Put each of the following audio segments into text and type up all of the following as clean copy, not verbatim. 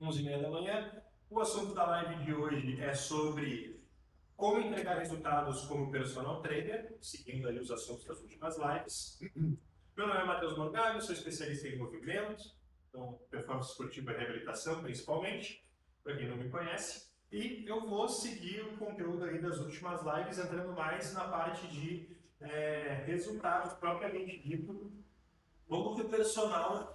11h30 da manhã. O assunto da live de hoje é sobre como entregar resultados como personal trainer, seguindo ali os assuntos das últimas lives. Meu nome é Matheus Morgado, sou especialista em movimento, então performance esportiva e reabilitação principalmente, para quem não me conhece. E eu vou seguir o conteúdo aí das últimas lives, entrando mais na parte de resultados propriamente dito. Como que o personal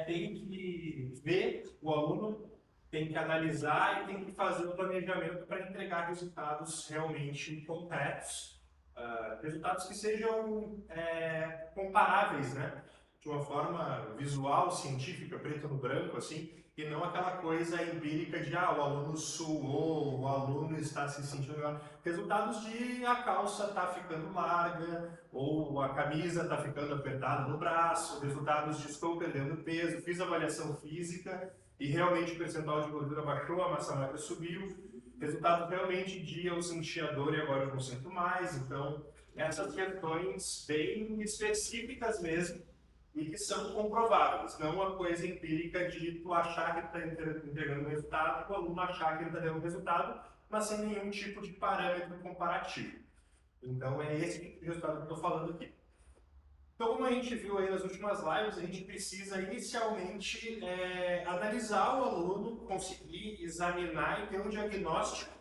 tem que ver o aluno, tem que analisar e tem que fazer o planejamento para entregar resultados realmente concretos, resultados que sejam comparáveis, né? De uma forma visual, científica, preto no branco, assim, e não aquela coisa empírica de o aluno suou, o aluno está se sentindo melhor. Resultados de a calça está ficando larga, ou a camisa está ficando apertada no braço, resultados de estou perdendo peso, fiz avaliação física e realmente o percentual de gordura baixou, a massa magra subiu, resultado realmente de eu senti a dor e agora eu não sinto mais. Então, essas questões bem específicas mesmo, e que são comprováveis, não uma coisa empírica de tu achar que está entregando um resultado e o aluno achar que ele está dando um resultado, mas sem nenhum tipo de parâmetro comparativo. Então é esse tipo de resultado que eu estou falando aqui. Então, como a gente viu aí nas últimas lives, a gente precisa inicialmente analisar o aluno, conseguir examinar e ter um diagnóstico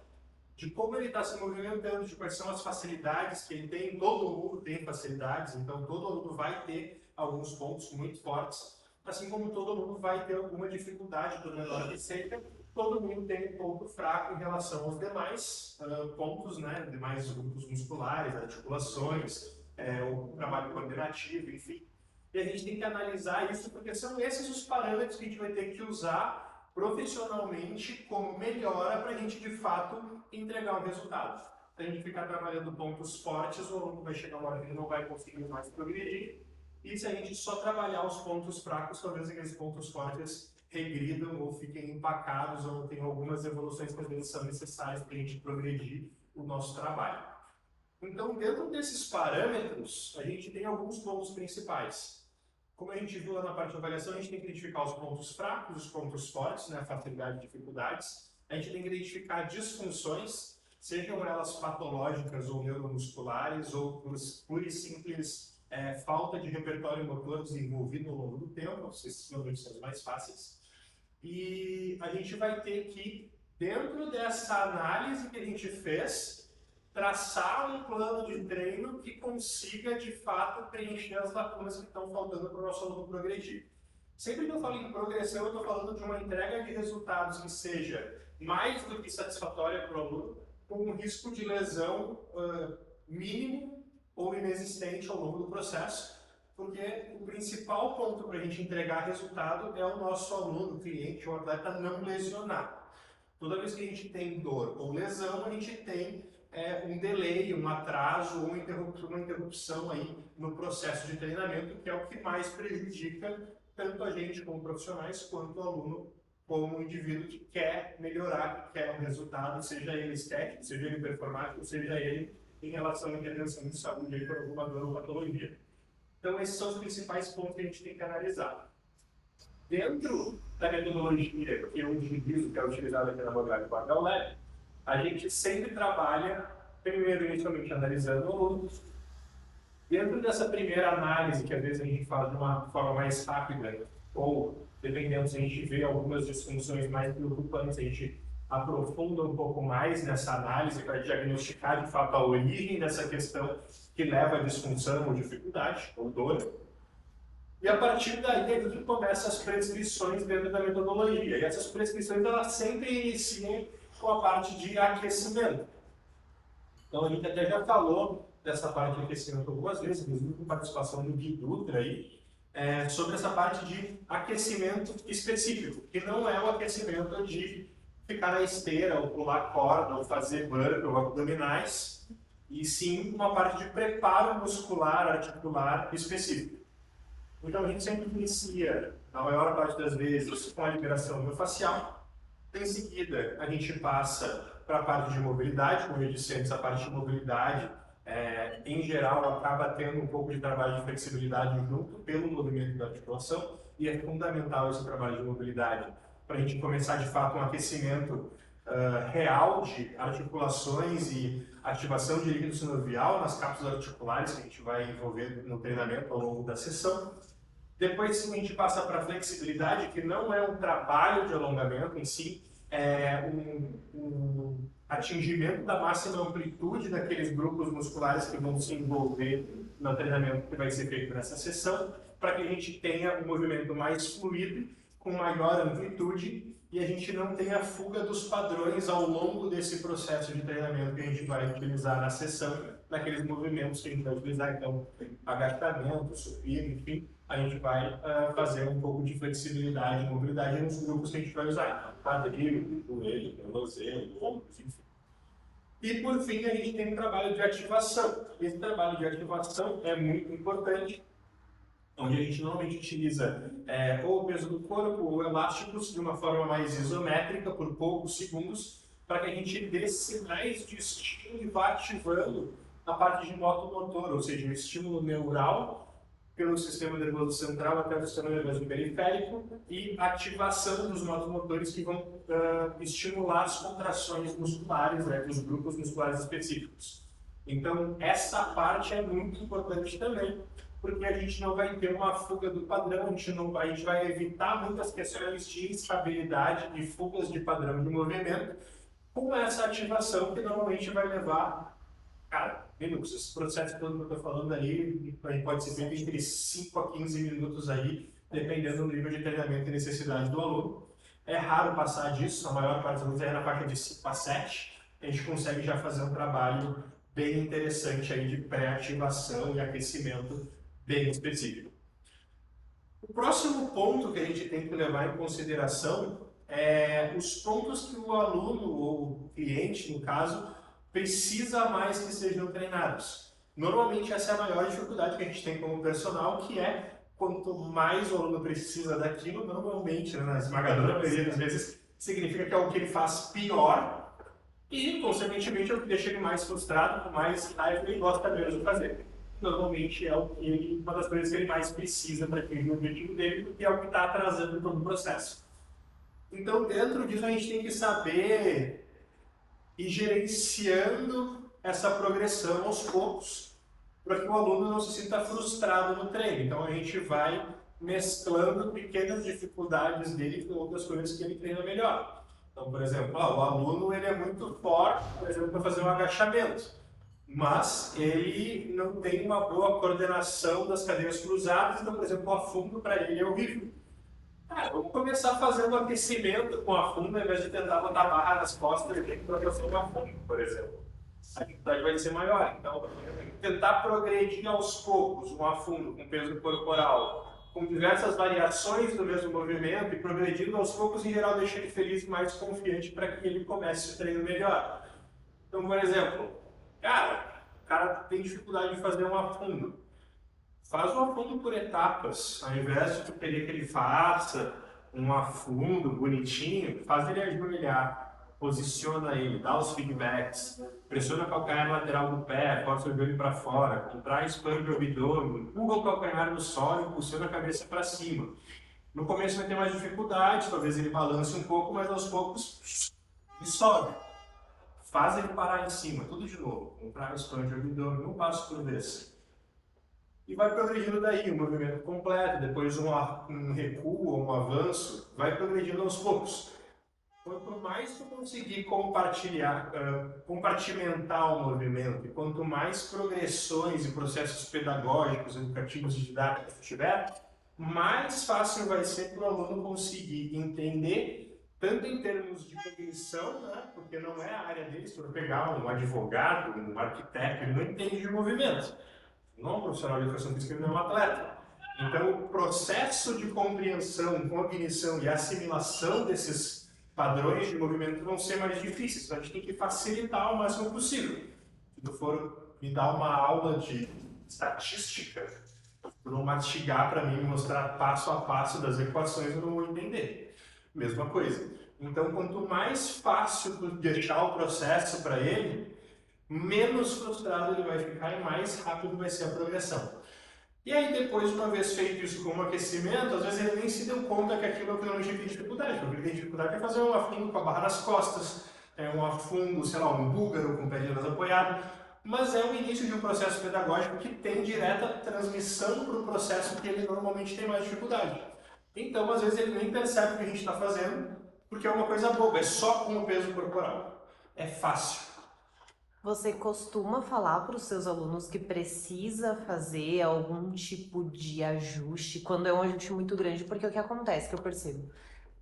de como ele está se movimentando, de quais são as facilidades que ele tem. Todo mundo tem facilidades, então todo aluno vai ter alguns pontos muito fortes, assim como todo mundo vai ter alguma dificuldade, por menor que seja, todo mundo tem um ponto fraco em relação aos demais pontos, né, demais grupos musculares, articulações, o trabalho coordenativo, enfim. E a gente tem que analisar isso, porque são esses os parâmetros que a gente vai ter que usar profissionalmente como melhora para a gente, de fato, entregar um resultado. Se a gente ficar trabalhando pontos fortes, o aluno vai chegar uma hora que ele não vai conseguir mais progredir. E se a gente só trabalhar os pontos fracos, talvez aqueles pontos fortes regridam ou fiquem empacados ou tenham algumas evoluções que às vezes são necessárias para a gente progredir o nosso trabalho. Então, dentro desses parâmetros, a gente tem alguns pontos principais. Como a gente viu lá na parte de avaliação, a gente tem que identificar os pontos fracos, os pontos fortes, né, facilidade e dificuldades. A gente tem que identificar disfunções, sejam elas patológicas ou neuromusculares, ou por pura e simples falta de repertório motor desenvolvido ao longo do tempo, esses normalmente são os mais fáceis. E a gente vai ter que, dentro dessa análise que a gente fez, traçar um plano de treino que consiga, de fato, preencher as lacunas que estão faltando para o nosso aluno progredir. Sempre que eu falo em progressão, eu estou falando de uma entrega de resultados que seja mais do que satisfatória para o aluno, com um risco de lesão mínimo ou inexistente ao longo do processo, porque o principal ponto para a gente entregar resultado é o nosso aluno, o cliente, o atleta não lesionar. Toda vez que a gente tem dor ou lesão, a gente tem um delay, um atraso ou uma interrupção aí no processo de treinamento, que é o que mais prejudica tanto a gente como profissionais, quanto o aluno como indivíduo que quer melhorar, que quer um resultado, seja ele estético, seja ele performático, seja ele em relação à intervenção de saúde por alguma dor ou patologia. Então, esses são os principais pontos que a gente tem que analisar. Dentro da metodologia que eu utilizo, que é utilizada aqui na Modalidade Barbell Lab, a gente sempre trabalha, primeiro, inicialmente, analisando o aluno. Dentro dessa primeira análise, que às vezes a gente faz de uma forma mais rápida, ou, dependendo se a gente vê algumas disfunções mais preocupantes, a gente aprofunda um pouco mais nessa análise para diagnosticar, de fato, a origem dessa questão que leva à disfunção ou dificuldade, ou dor. E a partir daí a gente começa as prescrições dentro da metodologia. E essas prescrições elas sempre iniciam com a parte de aquecimento. Então a gente até já falou dessa parte de aquecimento algumas vezes, inclusive com participação do Gui Dutra aí, sobre essa parte de aquecimento específico, que não é o aquecimento de ficar na esteira, ou pular corda, ou fazer burpee ou abdominais, e sim uma parte de preparo muscular, articular específico. Então a gente sempre inicia, na maior parte das vezes, com a liberação miofascial. Em seguida, a gente passa para a parte de mobilidade, como eu disse antes, a parte de mobilidade, em geral, acaba tendo um pouco de trabalho de flexibilidade junto pelo movimento da articulação, e é fundamental esse trabalho de mobilidade para a gente começar de fato um aquecimento real de articulações e ativação de líquido sinovial nas cápsulas articulares que a gente vai envolver no treinamento ao longo da sessão. Depois sim, a gente passa para a flexibilidade, que não é um trabalho de alongamento em si, é um atingimento da máxima amplitude daqueles grupos musculares que vão se envolver no treinamento que vai ser feito nessa sessão, para que a gente tenha um movimento mais fluido, com maior amplitude, e a gente não tenha fuga dos padrões ao longo desse processo de treinamento que a gente vai utilizar na sessão, naqueles movimentos que a gente vai utilizar, então, agachamento, supino, enfim, a gente vai fazer um pouco de flexibilidade e mobilidade nos grupos que a gente vai usar. Então, quadril, joelho, tornozelo, ombros, enfim. E, por fim, a gente tem um trabalho de ativação. Esse trabalho de ativação é muito importante, onde a gente normalmente utiliza ou o peso do corpo ou elásticos de uma forma mais isométrica por poucos segundos, para que a gente dê sinais de estímulo e vá ativando a parte de motor, ou seja, o estímulo neural pelo sistema nervoso central até o sistema nervoso periférico e ativação dos motores que vão estimular as contrações musculares, dos grupos musculares específicos. Então, essa parte é muito importante também, porque a gente não vai ter uma fuga do padrão, a gente vai evitar muitas questões de instabilidade e fugas de padrão de movimento com essa ativação que normalmente vai levar, minutos. Esse processo todo que eu estou falando aí pode ser feito entre 5 a 15 minutos aí, dependendo do nível de treinamento e necessidade do aluno. É raro passar disso, a maior parte das vezes é na faixa de 5 a 7, a gente consegue já fazer um trabalho bem interessante aí de pré-ativação e aquecimento bem específico. O próximo ponto que a gente tem que levar em consideração é os pontos que o aluno ou o cliente, no caso, precisa mais que sejam treinados. Normalmente essa é a maior dificuldade que a gente tem como personal, que é quanto mais o aluno precisa daquilo, normalmente, na esmagadora maioria das vezes, significa que é o que ele faz pior e, consequentemente, é o que deixa ele mais frustrado, com mais raiva e gosta menos de fazer. Normalmente é uma das coisas que ele mais precisa para atingir o objetivo dele, porque é o que está atrasando todo o processo. Então, dentro disso, a gente tem que saber ir gerenciando essa progressão aos poucos, para que o aluno não se sinta frustrado no treino. Então, a gente vai mesclando pequenas dificuldades dele com outras coisas que ele treina melhor. Então, por exemplo, o aluno ele é muito forte, por exemplo, para fazer um agachamento, mas ele não tem uma boa coordenação das cadeiras cruzadas, então, por exemplo, o afundo para ele é horrível. Vamos começar fazendo aquecimento com afundo, ao invés de tentar botar barra nas costas e ter que progressar o afundo, por exemplo. A dificuldade vai ser maior. Então, tentar progredir aos poucos um afundo com peso corporal, com diversas variações do mesmo movimento e progredindo aos poucos, em geral, deixa ele feliz e mais confiante para que ele comece o treino melhor. Então, por exemplo, o cara tem dificuldade de fazer um afundo. Faz um afundo por etapas, ao invés de tu querer que ele faça um afundo bonitinho, faz ele ajoelhar, posiciona ele, dá os feedbacks, pressiona o calcanhar lateral do pé, força o joelho para fora, contrai, expande o abdômen, empurra o calcanhar no solo e impulsiona a cabeça para cima. No começo vai ter mais dificuldade, talvez ele balance um pouco, mas aos poucos ele sobe. Faz ele parar em cima, tudo de novo, contrai, expande o abdômen, um passo por vez. E vai progredindo daí, um movimento completo, depois um recuo ou um avanço, vai progredindo aos poucos. Quanto mais tu conseguir compartimentar o movimento, e quanto mais progressões e processos pedagógicos, educativos e didáticos tu tiver, mais fácil vai ser para o aluno conseguir entender, tanto em termos de cognição, porque não é a área deles, se eu pegar um advogado, um arquiteto, ele não entende de movimento. Não é um profissional de educação física, ele não é um atleta. Então, o processo de compreensão, cognição e assimilação desses padrões de movimento vão ser mais difíceis. Então, a gente tem que facilitar o máximo possível. Se tu for me dar uma aula de estatística, tu não mastigar para mim e mostrar passo a passo das equações, eu não vou entender. Mesma coisa. Então, quanto mais fácil tu deixar o processo para ele, menos frustrado ele vai ficar e mais rápido vai ser a progressão. E aí depois, uma vez feito isso com um aquecimento, às vezes ele nem se deu conta que aquilo é o que normalmente ele tem dificuldade. Porque ele tem dificuldade é fazer um afundo com a barra nas costas, um afundo, sei lá, um búlgaro com o pé de alas apoiado. Mas é o início de um processo pedagógico que tem direta transmissão para o processo que ele normalmente tem mais dificuldade. Então, às vezes, ele nem percebe o que a gente está fazendo, porque é uma coisa boba, é só com o peso corporal. É fácil. Você costuma falar para os seus alunos que precisa fazer algum tipo de ajuste quando é um ajuste muito grande? Porque o que acontece, que eu percebo,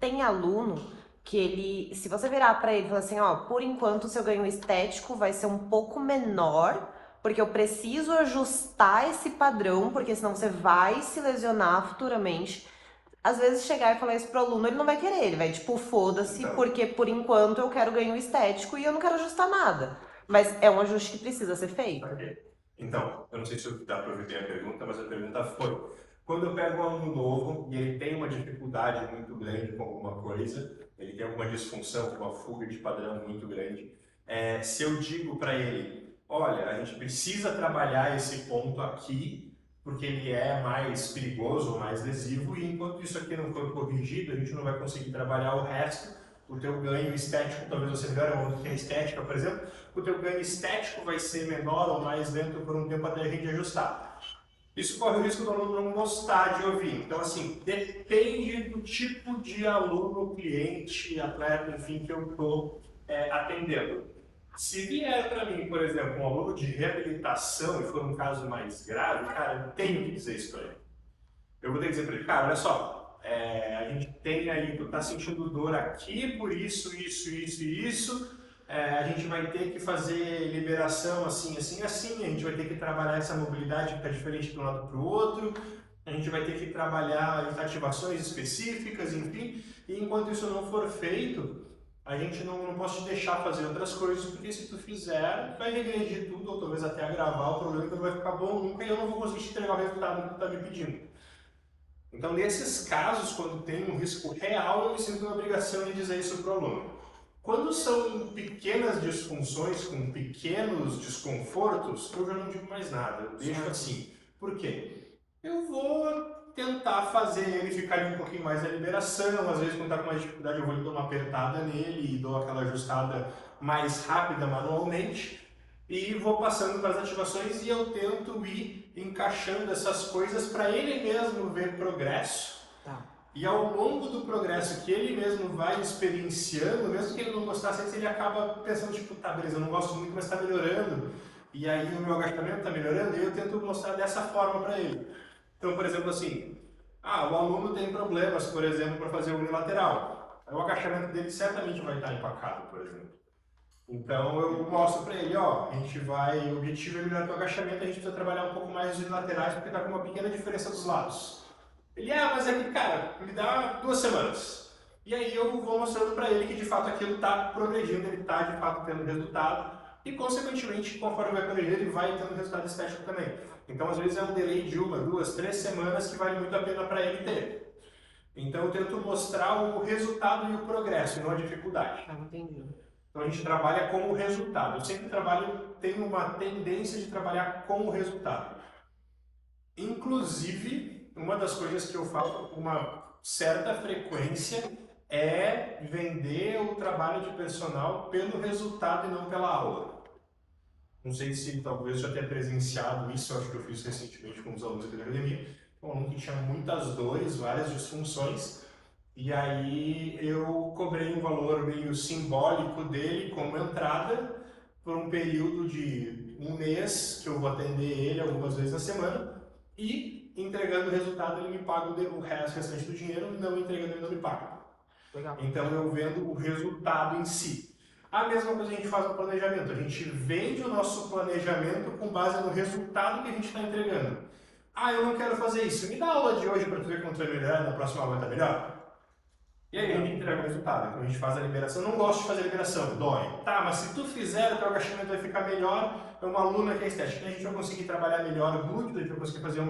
tem aluno que ele, se você virar para ele e falar assim, ó, por enquanto o seu ganho estético vai ser um pouco menor, porque eu preciso ajustar esse padrão, porque senão você vai se lesionar futuramente. Às vezes chegar e falar isso pro aluno, ele não vai querer, ele vai tipo, foda-se, Então. porque por enquanto eu quero ganho estético e eu não quero ajustar nada. Mas é um ajuste que precisa ser feito. Okay. Então, eu não sei se dá para ouvir bem a pergunta, mas a pergunta foi: quando eu pego um aluno novo e ele tem uma dificuldade muito grande com alguma coisa, ele tem alguma disfunção, uma fuga de padrão muito grande, se eu digo para ele, olha, a gente precisa trabalhar esse ponto aqui, porque ele é mais perigoso ou mais lesivo, e enquanto isso aqui não for corrigido, a gente não vai conseguir trabalhar o resto. O teu ganho estético, talvez você melhore a que é estética, por exemplo, o teu ganho estético vai ser menor ou mais lento por um tempo até a gente ajustar. Isso corre o risco do aluno não gostar de ouvir. Então, assim, depende do tipo de aluno, cliente, atleta, enfim, que eu estou atendendo. Se vier para mim, por exemplo, um aluno de reabilitação e for um caso mais grave, cara, eu tenho que dizer isso para ele. Eu vou ter que dizer para ele, cara, olha só, a gente tem aí, tu tá sentindo dor aqui por isso, isso, isso e isso, a gente vai ter que fazer liberação assim, assim, assim, a gente vai ter que trabalhar essa mobilidade que está diferente de um lado para o outro, a gente vai ter que trabalhar ativações específicas, enfim, e enquanto isso não for feito, a gente não pode te deixar fazer outras coisas, porque se tu fizer, vai regredir tudo, ou talvez até agravar o problema, que não vai ficar bom nunca e eu não vou conseguir te entregar o resultado que tu está me pedindo. Então, nesses casos, quando tem um risco real, eu me sinto na obrigação de dizer isso para o aluno. Quando são pequenas disfunções, com pequenos desconfortos, eu já não digo mais nada, eu deixo assim. Por quê? Eu vou tentar fazer ele ficar ali um pouquinho mais na liberação, às vezes quando está com mais dificuldade eu vou dar uma apertada nele e dou aquela ajustada mais rápida manualmente, e vou passando para as ativações e eu tento ir encaixando essas coisas para ele mesmo ver progresso. Tá. E ao longo do progresso que ele mesmo vai experienciando, mesmo que ele não gostasse, ele acaba pensando, tipo, tá, beleza, eu não gosto muito, mas está melhorando. E aí o meu agachamento está melhorando e eu tento mostrar dessa forma para ele. Então, por exemplo, assim, o aluno tem problemas, por exemplo, para fazer o unilateral. O agachamento dele certamente vai estar empacado, por exemplo. Então eu mostro para ele, ó, a gente vai, o objetivo é melhorar o agachamento, a gente precisa trabalhar um pouco mais os laterais porque está com uma pequena diferença dos lados. Ele, mas é que, cara, me dá 2 semanas. E aí eu vou mostrando para ele que de fato aquilo está progredindo, ele está de fato tendo resultado e consequentemente, conforme vai progredindo, ele vai tendo resultado estético também. Então às vezes é um delay de 1, 2, 3 semanas que vale muito a pena para ele ter. Então eu tento mostrar o resultado e o progresso, não a dificuldade. Entendi. Então a gente trabalha com o resultado. Eu sempre tenho uma tendência de trabalhar com o resultado. Inclusive, uma das coisas que eu faço com uma certa frequência é vender o trabalho de personal pelo resultado e não pela aula. Não sei se talvez já tenha presenciado isso, acho que eu fiz recentemente com os alunos aqui da academia. Um aluno que tinha muitas dores, várias disfunções, e aí eu cobrei um valor meio simbólico dele como entrada por um período de 1 mês, que eu vou atender ele algumas vezes na semana, e entregando o resultado ele me paga o restante do dinheiro, não entregando ele não me paga. Legal. Então eu vendo o resultado em si. A mesma coisa a gente faz no planejamento, a gente vende o nosso planejamento com base no resultado que a gente está entregando. Eu não quero fazer isso, me dá a aula de hoje para tu ver como tu vai melhorar, na próxima aula vai estar melhor? E aí a gente entrega o resultado, então a gente faz a liberação. Eu não gosto de fazer liberação, dói. Tá, mas se tu fizer, o teu agachamento vai ficar melhor. É uma aluna que é estética, a gente vai conseguir trabalhar melhor o glúteo, a gente vai conseguir fazer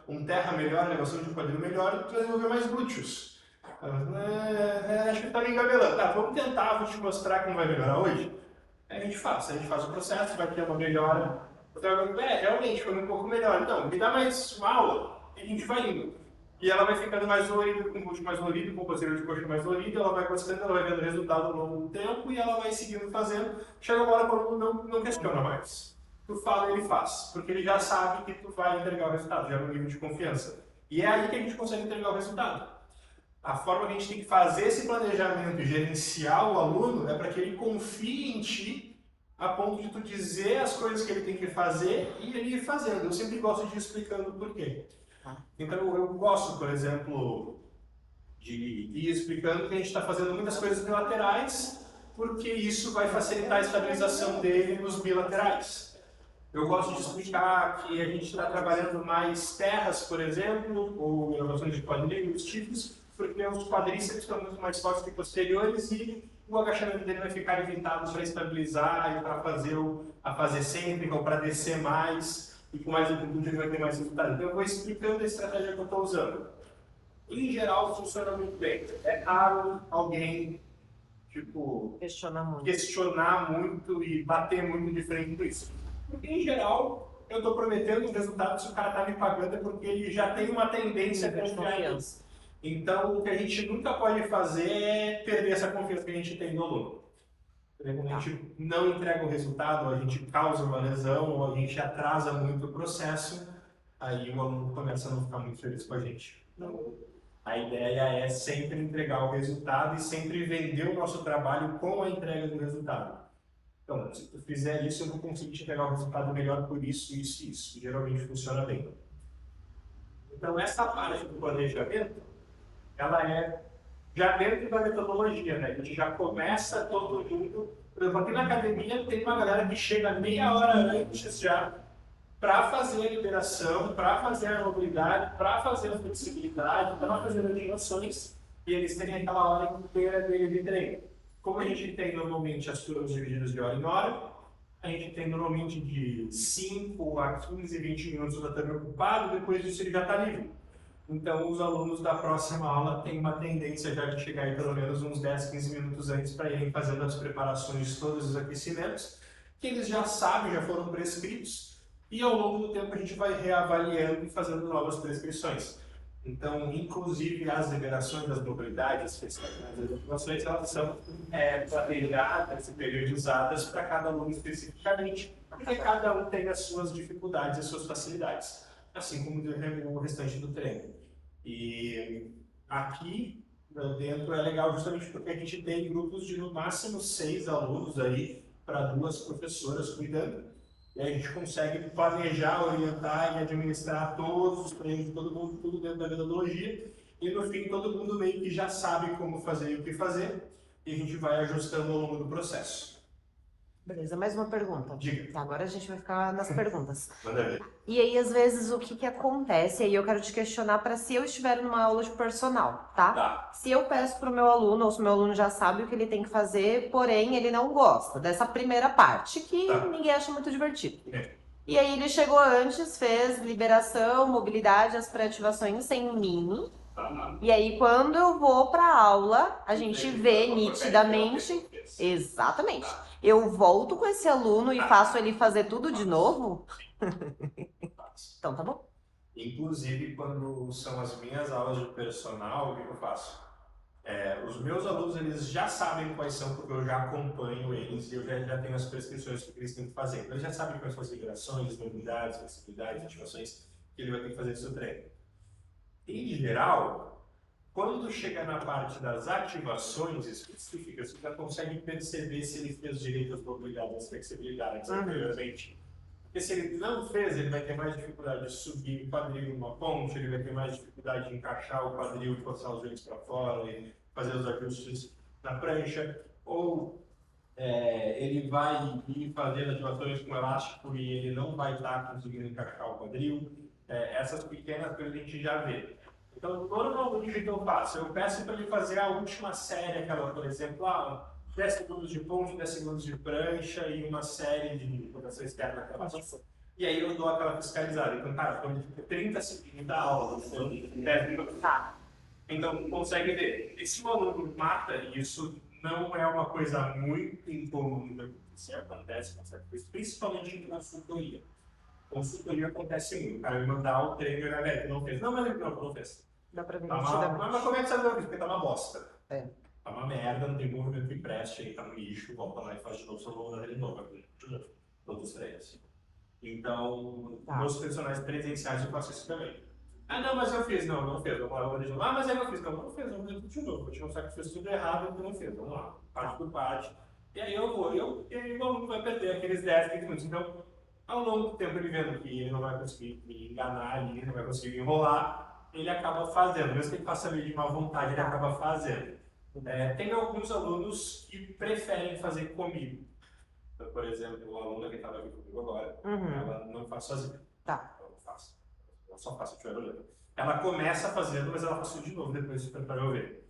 um terra melhor, elevação de quadril melhor, e tu vai desenvolver mais glúteos. Acho que tá me engabelando. Tá, vamos tentar, vou te mostrar como vai melhorar hoje. Aí a gente faz o processo, vai ter uma melhora Outra amiga, realmente, foi um pouco melhor. Então, me dá mais uma aula e a gente vai indo. E ela vai ficando mais dolorida, com o bucho mais dolorido, com o posterior de coxa mais dolorido, ela vai gostando, ela vai vendo o resultado ao longo do tempo e ela vai seguindo fazendo. Chega uma hora quando não questiona mais. Tu fala, ele faz, porque ele já sabe que tu vai entregar o resultado, já no nível de confiança. E é aí que a gente consegue entregar o resultado. A forma que a gente tem que fazer esse planejamento e gerenciar o aluno é para que ele confie em ti a ponto de tu dizer as coisas que ele tem que fazer e ele ir fazendo. Eu sempre gosto de ir explicando por quê. Então eu gosto, por exemplo, de ir explicando que a gente está fazendo muitas coisas bilaterais porque isso vai facilitar a estabilização dele nos bilaterais. Eu gosto de explicar que a gente está trabalhando mais terras, por exemplo, ou elevações de quadril, os tipos, porque os quadríceps estão muito mais fortes que posteriores e o agachamento dele vai ficar limitado para estabilizar e para fazer sempre, ou para descer mais, e com mais amplitude ele vai ter mais resultado. Então eu vou explicando a estratégia que eu estou usando. Em geral, funciona muito bem. É raro alguém questionar muito e bater muito de frente com isso. Porque, em geral, eu estou prometendo um resultado, se o cara está me pagando é porque ele já tem uma tendência a confiar em isso. Então, o que a gente nunca pode fazer é perder essa confiança que a gente tem no aluno. Quando a gente não entrega o resultado, a gente causa uma lesão, ou a gente atrasa muito o processo, aí o aluno começa a não ficar muito feliz com a gente. Então, a ideia é sempre entregar o resultado e sempre vender o nosso trabalho com a entrega do resultado. Então, se tu fizer isso, eu vou conseguir te entregar um resultado melhor por isso, isso e isso. Geralmente funciona bem. Então, essa parte do planejamento, ela é já dentro da metodologia, né? A gente já começa todo mundo... Por exemplo, aqui na academia tem uma galera que chega meia hora antes já para fazer a liberação, para fazer a mobilidade, para fazer a flexibilidade, para fazer as ativações, e eles têm aquela hora inteira de treino. Como a gente tem normalmente as turmas divididas de hora em hora, a gente tem normalmente de 5 a 15, 20 minutos da turma ocupado, depois disso ele já está livre. Então, os alunos da próxima aula têm uma tendência já de chegar aí pelo menos uns 10, 15 minutos antes para irem fazendo as preparações de todos os aquecimentos, que eles já sabem, já foram prescritos, e ao longo do tempo a gente vai reavaliando e fazendo novas prescrições. Então, inclusive as liberações das mobilidades, as ativações, elas são planejadas e periodizadas para cada aluno especificamente, porque cada um tem as suas dificuldades e as suas facilidades, assim como o restante do treino. E aqui dentro é legal justamente porque a gente tem grupos de no máximo 6 alunos aí para 2 professoras cuidando. E aí a gente consegue planejar, orientar e administrar todos os treinos de todo mundo, tudo dentro da metodologia. E no fim todo mundo meio que já sabe como fazer e o que fazer. E a gente vai ajustando ao longo do processo. Beleza, mais uma pergunta. Diga. Tá, agora a gente vai ficar nas perguntas. Manda ver. E aí, às vezes, o que acontece? Aí eu quero te questionar para se eu estiver numa aula de personal, tá? Tá. Se eu peço para o meu aluno, ou se o meu aluno já sabe o que ele tem que fazer, porém ele não gosta dessa primeira parte, que ninguém acha muito divertido. E aí ele chegou antes, fez liberação, mobilidade, as pré-ativações sem mim. E aí, quando eu vou para a aula, a gente vê nitidamente... Exatamente. Eu volto com esse aluno e faço ele fazer tudo de novo? Então tá bom. Inclusive, quando são as minhas aulas de personal, o que eu faço? Os meus alunos, eles já sabem quais são, porque eu já acompanho eles e eu já tenho as prescrições que eles têm que fazer. Então, eles já sabem quais são as liberações, mobilidades, flexibilidades, ativações que ele vai ter que fazer no seu treino. Em geral, quando chega na parte das ativações específicas, você já consegue perceber se ele fez direito às mobilidades, às flexibilidades anteriormente. Porque se ele não fez, ele vai ter mais dificuldade de subir o quadril numa ponte, ele vai ter mais dificuldade de encaixar o quadril e forçar os joelhos para fora e fazer os ajustes na prancha, ou ele vai ir fazendo ativações com elástico e ele não vai estar conseguindo encaixar o quadril. Essas pequenas coisas a gente já vê. Então, normalmente o que eu faço? Eu peço para ele fazer a última série, aquela, por exemplo, 10 segundos de ponte, 10 segundos de prancha e uma série de rotação externa naquela. E aí eu dou aquela fiscalizada. Então, cara, então 30 segundos da aula, 10 minutos. Então, consegue ver. E se o aluno mata, isso não é uma coisa muito incomum de acontecer, acontece com certa coisa, principalmente em consultoria. Consultoria acontece muito. O cara me mandar o treino e a velho, tu não fez. Não, mas não fez. Dá pra ver Tá nitidamente. mas como é que sabe que eu fiz? Porque tá uma bosta. É. Tá uma merda, não tem movimento que preste, aí tá no lixo, volta lá e faz de novo, só vou mandar ele de novo. Todos os três. Então, Tá. nos personagens presenciais eu faço isso também. Ah, não, mas eu fiz. Não, não fez. Eu vou de novo. Ah, mas aí eu fiz. Não, não fez. Vamos fazer de novo. Vou te mostrar que fez tudo errado e tu não fez. Vamos lá. Parte por parte. E aí eu vou. E aí o aluno vai perder aqueles 10, 15 minutos. Então, ao longo do tempo ele vendo que ele não vai conseguir me enganar ali, não vai conseguir me enrolar, ele acaba fazendo. Mesmo que ele faça meio de má vontade, ele acaba fazendo. Tem alguns alunos que preferem fazer comigo. Então, por exemplo, a aluna que estava aqui comigo agora, ela não faz sozinha. Tá. Ela não faz. Ela só faz se estiver olhando. Ela começa fazendo, mas ela faz tudo de novo depois para eu ver.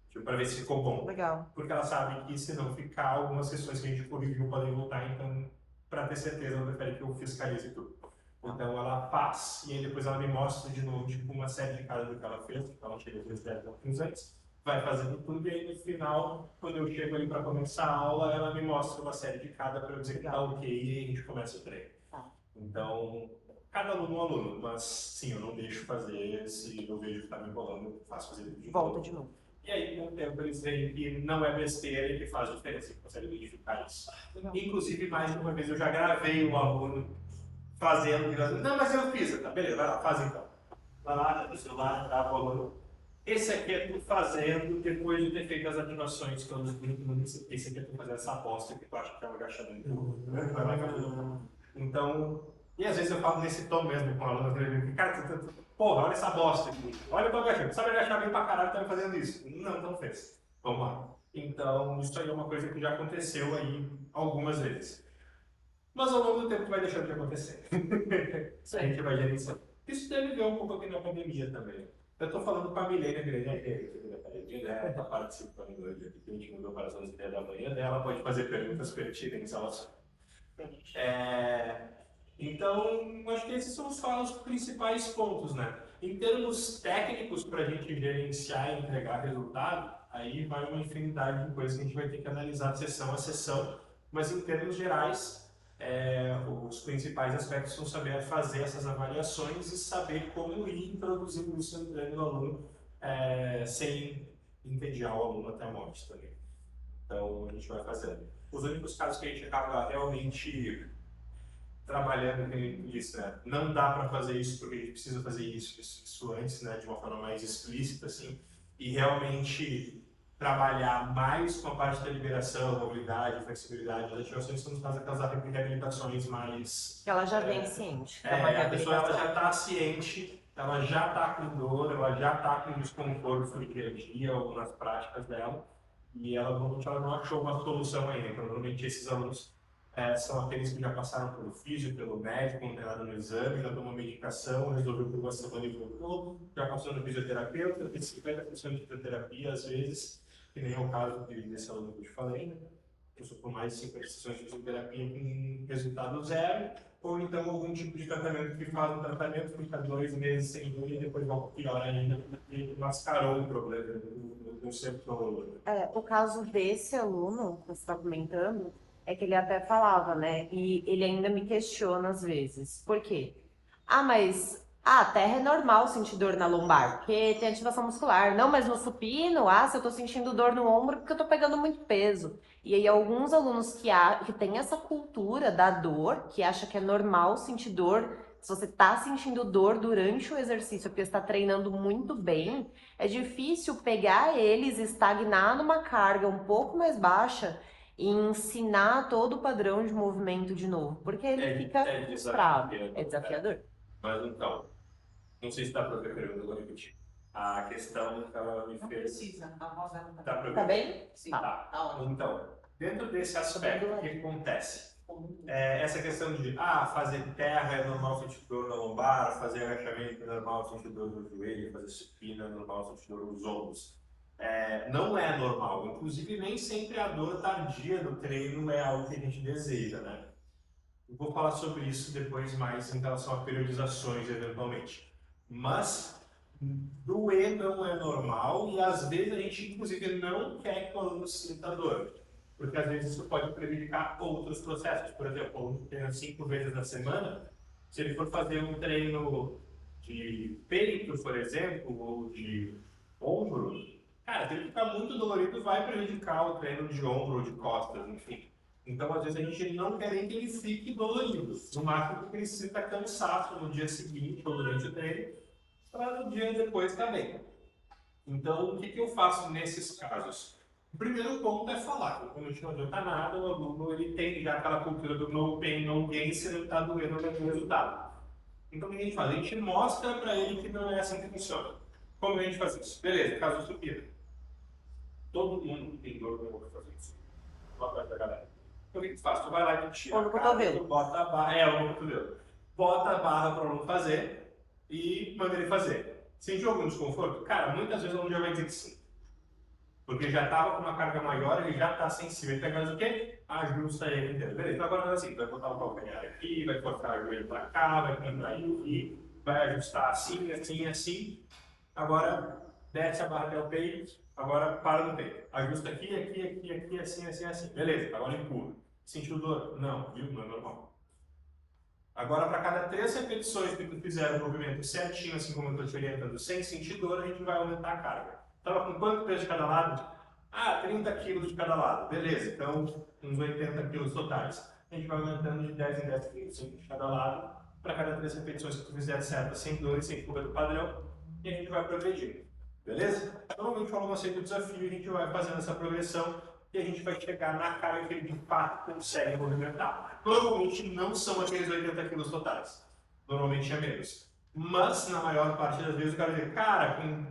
Tipo, para ver se ficou bom. Legal. Porque ela sabe que se não ficar, algumas questões que a gente corrigiu podem voltar, então, para ter certeza, ela prefere que eu fiscalize tudo. Então ela faz, e aí depois ela me mostra de novo, tipo, uma série de casos do que ela fez, então ela chega às vezes 10 minutos antes, vai fazendo tudo, e aí no final, quando eu chego ali para começar a aula, ela me mostra uma série de cada para eu dizer que tá ok, e aí a gente começa o treino. Então, cada aluno é um aluno, mas sim, eu não deixo fazer, se eu vejo que tá me enrolando, eu faço fazer tudo de novo. Volta de novo. E aí, com o tempo, eles veem que não é besteira e que faz diferença, que consegue identificar isso. Inclusive, mais de uma vez, eu já gravei o aluno fazendo, não, mas eu fiz, tá, beleza, vai lá, faz então. Vai lá, no celular, grava o aluno. Esse aqui é tu fazendo depois de ter feito as ativações que eu não esse aqui é tu fazendo essa aposta que tu acha que é um agachamento. Vai lá, então, e às vezes eu falo nesse tom mesmo com o aluno, cara, porra, olha essa bosta aqui, olha o teu agachamento, sabe agachar bem pra caralho, tá fazendo isso? Não, não fez. Vamos lá. Então, isso aí é uma coisa que já aconteceu aí algumas vezes. Mas ao longo do tempo vai deixando de acontecer. A gente vai gerenciando. Isso deve ver um pouco aqui na pandemia também. Eu estou falando com a Milena Grande, ela está participando hoje aqui, que a gente mudou para as 11h30 da manhã, ela pode fazer perguntas pertinentes ao assunto. Então, acho que esses são os principais pontos, né? Em termos técnicos, para a gente gerenciar e entregar resultado, aí vai uma infinidade de coisas que a gente vai ter que analisar sessão a sessão, mas em termos gerais, os principais aspectos são saber fazer essas avaliações e saber como ir introduzindo isso no treino do aluno sem entediar o aluno até a morte também. Então, a gente vai fazendo. Os únicos casos que a gente acaba realmente trabalhando com isso, né? Não dá para fazer isso porque a gente precisa fazer isso antes, né? De uma forma mais explícita, assim, e realmente trabalhar mais com a parte da liberação, mobilidade, flexibilidade, as ativações que nos fazem aquelas reabilitações mais... Ela já vem ciente. a pessoa ela já está ciente, ela já está com dor, ela já está com desconforto no dia a dia ou nas práticas dela, e ela não achou uma solução ainda. Então, normalmente esses alunos são aqueles que já passaram pelo físio, pelo médico, não tem nada no exame, já tomou medicação, resolveu por uma semana e voltou, já passou no fisioterapeuta, tem 50% de fisioterapia às vezes, que nem é o caso desse aluno que eu te falei, passou por mais de 50 sessões de fisioterapia com resultado zero, ou então algum tipo de tratamento que faz um tratamento, fica 2 meses sem dor e depois volta pior ainda, e mascarou o problema do seu. O caso desse aluno que você está comentando é que ele até falava, né? E ele ainda me questiona às vezes. Por quê? Mas a terra é normal sentir dor na lombar, porque tem ativação muscular. Não, mas no supino, se eu tô sentindo dor no ombro porque eu tô pegando muito peso. E aí alguns alunos que têm essa cultura da dor, que acha que é normal sentir dor, se você tá sentindo dor durante o exercício porque está treinando muito bem, é difícil pegar eles e estagnar numa carga um pouco mais baixa e ensinar todo o padrão de movimento de novo, porque ele fica frustrado. É desafiador. Mas então, não sei se dá para ver a pergunta, eu vou repetir. A questão que ela me fez... Não precisa, a voz dela Dá para ver? Tá bem? Sim, Tá. ótimo. Então, dentro desse aspecto, o que acontece? Essa questão de fazer terra é normal sentir dor na lombar, fazer agachamento é normal sentir dor no joelho, fazer supino é normal sentir dor nos ombros. Não é normal. Inclusive, nem sempre a dor tardia do treino é algo que a gente deseja, né? Eu vou falar sobre isso depois mais em relação a periodizações, eventualmente. Mas doer não é normal e às vezes a gente, inclusive, não quer que o aluno sinta dor. Porque às vezes isso pode prejudicar outros processos. Por exemplo, o aluno treina 5 vezes na semana, Se ele for fazer um treino de peito, por exemplo, ou de ombro, cara, se ele ficar muito dolorido, vai prejudicar o treino de ombro ou de costas, enfim. Então, às vezes, a gente não quer nem que ele fique dolorido. No máximo, que ele se sinta cansado no dia seguinte ou durante o treino, para no dia depois estar bem. Então, o que eu faço nesses casos? O primeiro ponto é falar, como a gente não adianta nada, o aluno ele tem já aquela cultura do no pain, no gain, se não está doendo no resultado. Então, o que a gente faz? A gente mostra para ele que não é assim que funciona. Como a gente faz isso? Beleza, caso de subida. Todo mundo tem dor no ombro fazer isso. Boa tarde da galera. Então, o que tu faz? Tu vai lá e tira Ou no a cara, cotovelo. tu bota a barra, ou no cotovelo. Bota a barra para o aluno fazer e manda ele fazer. Sentiu algum desconforto? Cara, muitas vezes o aluno já vai dizer que sim. Porque já estava com uma carga maior, ele já está sensível. Ele pega mais o quê? Ajusta ele inteiro. Beleza, então agora é assim, vai botar o calcanhar aqui, vai cortar o joelho para cá, vai contrair aqui, vai ajustar assim, assim, assim. Agora, desce a barra até o peito, agora para no peito. Ajusta aqui, aqui, aqui, aqui, assim, assim, assim. Beleza, agora empurra. Sentiu dor? Não, viu? Não é normal. Agora, para cada 3 repetições que tu fizer o movimento certinho, assim como eu estou te orientando, sem sentir dor, a gente vai aumentar a carga. Estava com quanto peso de cada lado? Ah, 30 quilos de cada lado. Beleza, então uns 80 quilos totais. A gente vai aumentando de 10 em 10 quilos de cada lado, para cada 3 repetições que tu fizer certo, sem dor e sem fuga do padrão, e a gente vai progredindo. Beleza? Normalmente o aluno aceita o desafio, a gente vai fazendo essa progressão e a gente vai chegar na carga que ele de fato consegue movimentar. Normalmente não são aqueles 80 quilos totais. Normalmente é menos. Mas, na maior parte das vezes, o cara diz, cara, com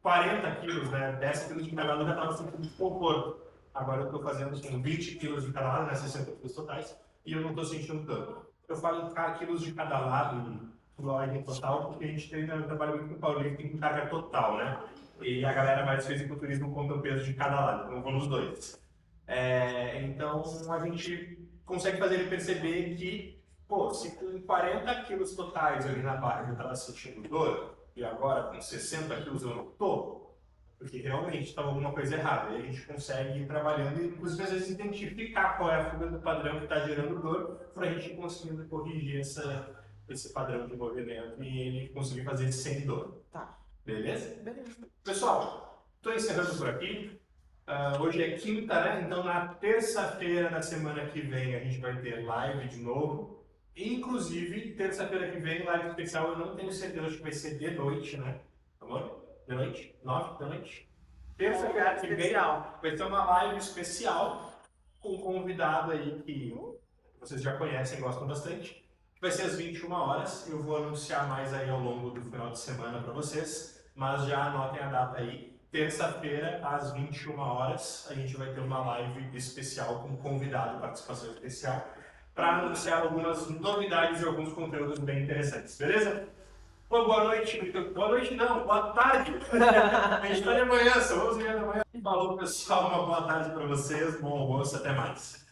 40 quilos, né, 10 quilos de cada lado, eu já estava sentindo desconforto. Agora eu estou fazendo com 20 quilos de cada lado, né, 60 quilos totais, e eu não estou sentindo tanto. Eu falo em quilos de cada lado, em quiloagem total, porque a gente trabalha muito com powerlifting com carga total, né? E a galera mais do fisiculturismo conta o peso de cada lado, então eu vou nos dois. Então a gente consegue fazer ele perceber que, pô, se com 40 quilos totais ali na barra eu estava sentindo dor, e agora com 60 quilos eu não estou, porque realmente estava alguma coisa errada. E a gente consegue ir trabalhando e, inclusive, às vezes, identificar qual é a fuga do padrão que está gerando dor, para a gente conseguir corrigir esse padrão de movimento e ele conseguir fazer sem dor. Tá. Beleza? Beleza. Pessoal, estou encerrando por aqui. Hoje é quinta, né? Então, na terça-feira da semana que vem, a gente vai ter live de novo. Inclusive, terça-feira que vem, live especial, eu não tenho certeza, acho que vai ser de noite, né? Tá bom? De noite? 9 da noite? Terça-feira que vem vai ter uma live especial com um convidado aí que vocês já conhecem, gostam bastante. Vai ser às 21 horas. Eu vou anunciar mais aí ao longo do final de semana para vocês, mas já anotem a data aí. Terça-feira, às 21 horas, a gente vai ter uma live especial com convidado, participação especial, para anunciar algumas novidades e alguns conteúdos bem interessantes, beleza? Bom, boa noite. Boa noite não, boa tarde. A gente está de manhã, são 11h da manhã. Falou, pessoal, uma boa tarde para vocês, bom almoço, até mais.